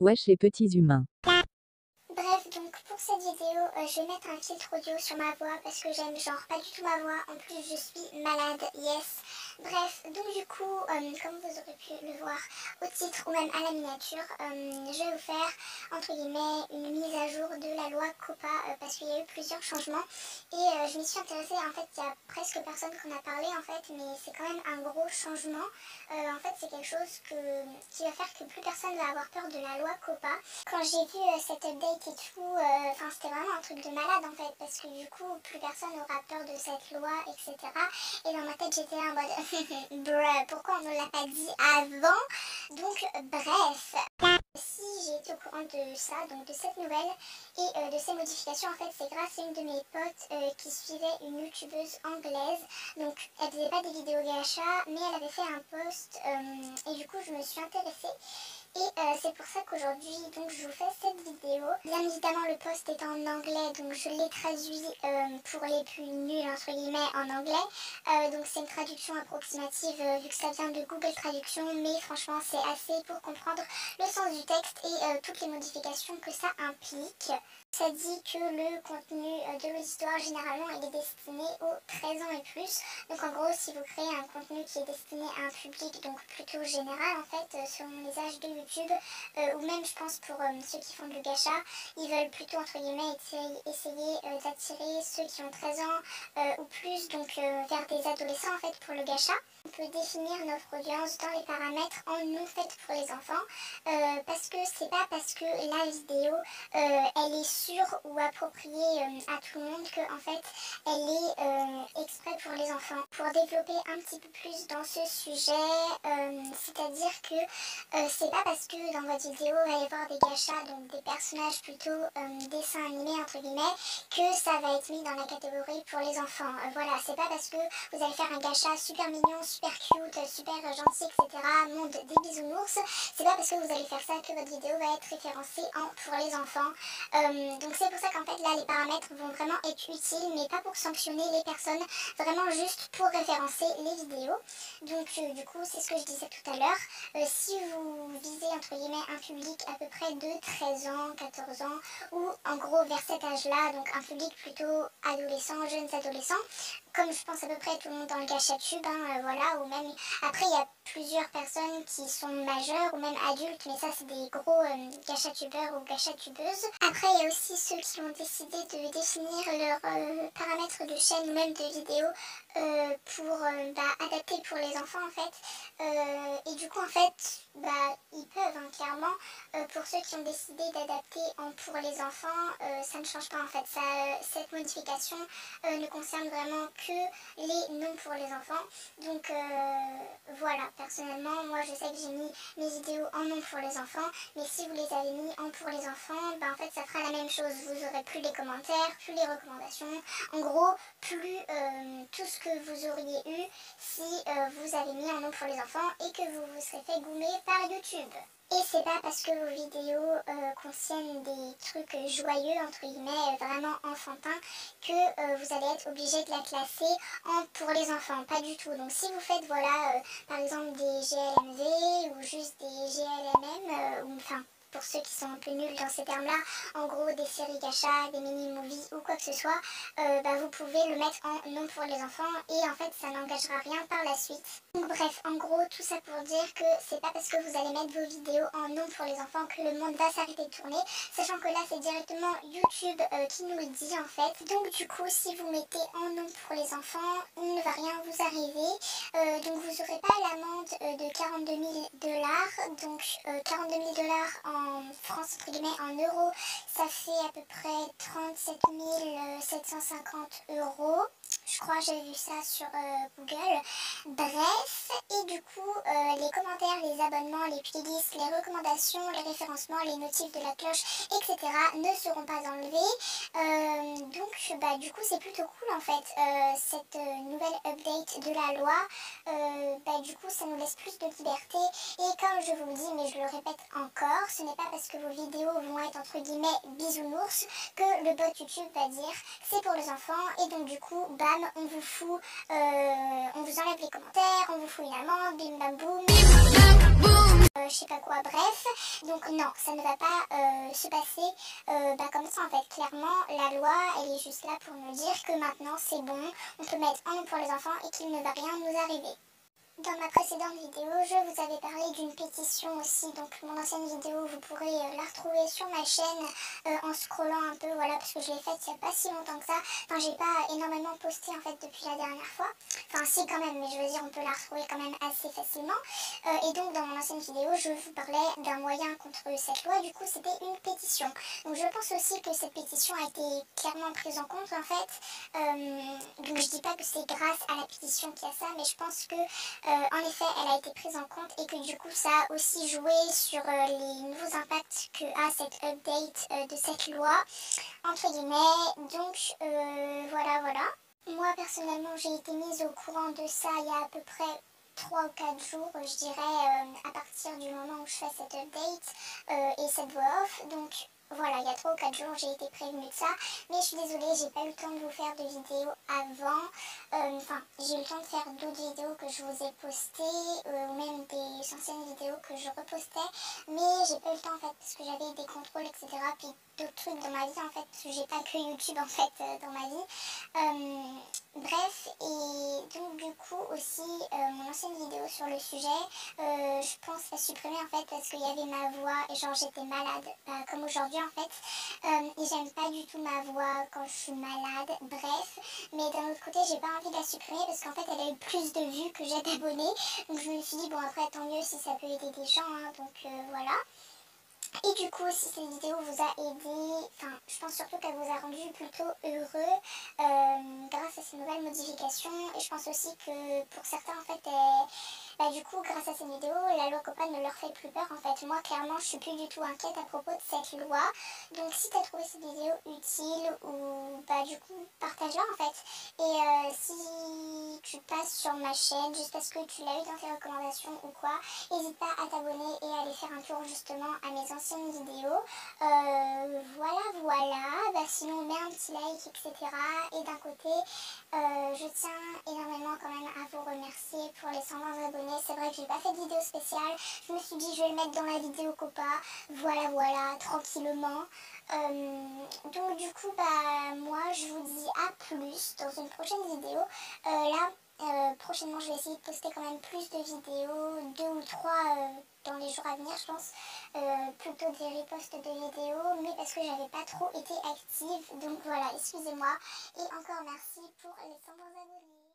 Wesh les petits humains. Bref, donc pour cette vidéo, je vais mettre un filtre audio sur ma voix parce que j'aime genre pas du tout ma voix. En plus, je suis malade, yes. Bref, donc du coup, comme vous aurez pu le voir au titre ou même à la miniature, je vais vous faire, entre guillemets, une mise à jour de la loi COPPA parce qu'il y a eu plusieurs changements. Et je m'y suis intéressée, en fait, il y a presque personne qui en a parlé, en fait, mais c'est quand même un gros changement. En fait, c'est quelque chose qui va faire que plus personne va avoir peur de la loi COPPA. Quand j'ai vu cette update et tout, c'était vraiment un truc de malade en fait, parce que du coup, plus personne n'aura peur de cette loi, etc. Et dans ma tête, j'étais là en mode, bruh, pourquoi on ne l'a pas dit avant? Donc, bref. Si j'ai été au courant de ça, donc de cette nouvelle et de ces modifications, en fait, c'est grâce à une de mes potes qui suivait une youtubeuse anglaise. Donc, elle faisait pas des vidéos gacha, mais elle avait fait un post et du coup, je me suis intéressée. Et c'est pour ça qu'aujourd'hui, donc, je vous fais cette vidéo. Bien évidemment, le post est en anglais, donc je l'ai traduit pour les plus nuls, entre guillemets, en anglais. Donc c'est une traduction approximative vu que ça vient de Google Traduction, mais franchement, c'est assez pour comprendre le sens du texte et toutes les modifications que ça implique. Ça dit que le contenu de l'auditoire, généralement, il est destiné aux 13 ans et plus. Donc en gros, si vous créez un contenu qui est destiné à un public donc plutôt général, en fait, selon les âges de YouTube, ou même je pense pour ceux qui font du gacha, ils veulent plutôt, entre guillemets, essayer d'attirer ceux qui ont 13 ans ou plus, donc vers des adolescents, en fait, pour le gacha. On peut définir notre audience dans les paramètres en non faite pour les enfants, parce que c'est pas parce que la vidéo elle est sûre ou appropriée à tout le monde que en fait elle est exprès pour les enfants. Pour développer un petit peu plus dans ce sujet, c'est-à-dire que c'est pas parce que dans votre vidéo il va y avoir des gachas, donc des personnages plutôt dessins animés entre guillemets, que ça va être mis dans la catégorie pour les enfants. Voilà, c'est pas parce que vous allez faire un gacha super mignon, super cute, super gentil, etc. Monde des bisounours, c'est pas parce que vous allez faire ça que votre vidéo va être référencée en pour les enfants. Donc c'est pour ça qu'en fait là les paramètres vont vraiment être utiles, mais pas pour sanctionner les personnes, vraiment juste pour référencer les vidéos. Donc du coup c'est ce que je disais tout à l'heure. Si vous visez entre guillemets un public à peu près de 13 ans, 14 ans, ou en gros vers cet âge-là, donc un public plutôt adolescent, jeunes adolescents, comme je pense à peu près tout le monde dans le gachatube, voilà, ou même après il y a plusieurs personnes qui sont majeures ou même adultes, mais ça c'est des gros gachatubeurs ou gachatubeuses. Après il y a aussi ceux qui ont décidé de définir leurs paramètres de chaîne ou même de vidéo pour adapter pour les enfants en fait. Et du coup en fait ils peuvent clairement, pour ceux qui ont décidé d'adapter en pour les enfants, ça ne change pas en fait. Cette modification ne concerne vraiment que les non pour les enfants. Donc voilà, personnellement, moi je sais que j'ai mis mes vidéos en non pour les enfants, mais si vous les avez mis en pour les enfants, en fait ça fera la même chose. Vous aurez plus les commentaires, plus les recommandations, en gros, plus tout ce que vous auriez eu si vous avez mis en non pour les enfants et que vous vous serez fait goumer par YouTube. Et c'est pas parce que vos vidéos contiennent des trucs joyeux, entre guillemets, vraiment enfantins, que vous allez être obligé de la classer en pour les enfants, pas du tout. Donc si vous faites, voilà, par exemple des GLMV ou juste des GLMM, ou enfin pour ceux qui sont un peu nuls dans ces termes-là, en gros des séries gacha, des mini-movies ou quoi que ce soit, vous pouvez le mettre en non pour les enfants et en fait ça n'engagera rien par la suite. Donc bref, en gros tout ça pour dire que c'est pas parce que vous allez mettre vos vidéos en non pour les enfants que le monde va s'arrêter de tourner, sachant que là c'est directement YouTube qui nous le dit en fait. Donc du coup si vous mettez en non pour les enfants, il ne va rien vous arriver, donc vous n'aurez pas l'amende de 42 000 $, donc 42 000 $ en France, entre guillemets, en euros, ça fait à peu près 37 750 €. Je crois, j'ai vu ça sur Google. Bref, et du coup, les commentaires, les abonnements, les playlists, les recommandations, les référencements, les notifs de la cloche, etc. ne seront pas enlevés. Donc, du coup, c'est plutôt cool en fait, cette nouvelle update de la loi. Du coup, ça nous laisse plus de liberté. Et comme je vous le dis, mais je le répète encore, ce n'est pas parce que vos vidéos vont être entre guillemets bisounours que le bot YouTube va dire c'est pour les enfants et donc du coup bam on vous fout, on vous enlève les commentaires, on vous fout une amende, bim bam boum. Je sais pas quoi, bref, donc non, ça ne va pas se passer comme ça en fait. Clairement, la loi, elle est juste là pour nous dire que maintenant c'est bon, on peut mettre un nom pour les enfants et qu'il ne va rien nous arriver. Dans ma précédente vidéo, je vous avais parlé d'une pétition aussi, donc mon ancienne vidéo, vous pourrez la retrouver sur ma chaîne en scrollant un peu, voilà, parce que je l'ai faite il n'y a pas si longtemps que ça. Enfin, j'ai pas énormément posté en fait depuis la dernière fois. Enfin, si quand même, mais je veux dire, on peut la retrouver quand même assez facilement. Et donc, dans mon ancienne vidéo, je vous parlais d'un moyen contre cette loi, du coup, c'était une pétition. Donc, je pense aussi que cette pétition a été clairement prise en compte en fait. Donc, je dis pas que c'est grâce à la pétition qu'il y a ça, mais je pense que en effet, elle a été prise en compte et que du coup, ça a aussi joué sur les nouveaux impacts que a cette update de cette loi, entre guillemets. Donc, voilà. Moi, personnellement, j'ai été mise au courant de ça il y a à peu près 3 ou 4 jours, je dirais, à partir du moment où je fais cette update et cette voix off. Donc, voilà, il y a 3 ou 4 jours, j'ai été prévenue de ça. Mais je suis désolée, j'ai pas eu le temps de vous faire de vidéos avant. Enfin, j'ai eu le temps de faire d'autres vidéos que je vous ai postées, ou même des anciennes vidéos que je repostais. Mais j'ai pas eu le temps en fait, parce que j'avais des contrôles, etc. Puis d'autres trucs dans ma vie en fait, parce que j'ai pas que YouTube en fait dans ma vie. Bref, et donc du coup aussi, mon ancienne vidéo sur le sujet, je pense la supprimer en fait parce qu'il y avait ma voix et genre j'étais malade, comme aujourd'hui en fait, et j'aime pas du tout ma voix quand je suis malade, bref, mais d'un autre côté j'ai pas envie de la supprimer parce qu'en fait elle a eu plus de vues que j'ai d'abonnés, donc je me suis dit bon après tant mieux si ça peut aider des gens, hein, donc voilà. Et du coup, si cette vidéo vous a aidé, enfin, je pense surtout qu'elle vous a rendu plutôt heureux grâce à ces nouvelles modifications. Et je pense aussi que pour certains, en fait, du coup, grâce à ces vidéos, la loi Copa ne leur fait plus peur. En fait, moi, clairement, je suis plus du tout inquiète à propos de cette loi. Donc, si tu as trouvé cette vidéo utile ou du coup, partage-la en fait. Et si tu passes sur ma chaîne juste parce que tu l'as eu dans tes recommandations ou quoi, n'hésite pas à t'abonner et à aller faire un tour justement à mes anciennes vidéos. Voilà. Sinon, mets un petit like, etc. Et d'un côté, je tiens énormément quand même à vous remercier pour les 120 abonnés. C'est vrai que j'ai pas fait de vidéo spéciale. Je me suis dit, je vais le mettre dans la vidéo Copa. Voilà, tranquillement. Donc du coup, moi, je vous dis à plus dans une prochaine vidéo. Prochainement, je vais essayer de poster quand même plus de vidéos, 2 ou 3 dans les jours à venir, je pense. Plutôt des reposts de vidéos, mais parce que j'avais pas trop été active. Donc voilà, excusez-moi. Et encore merci pour les 120 abonnés.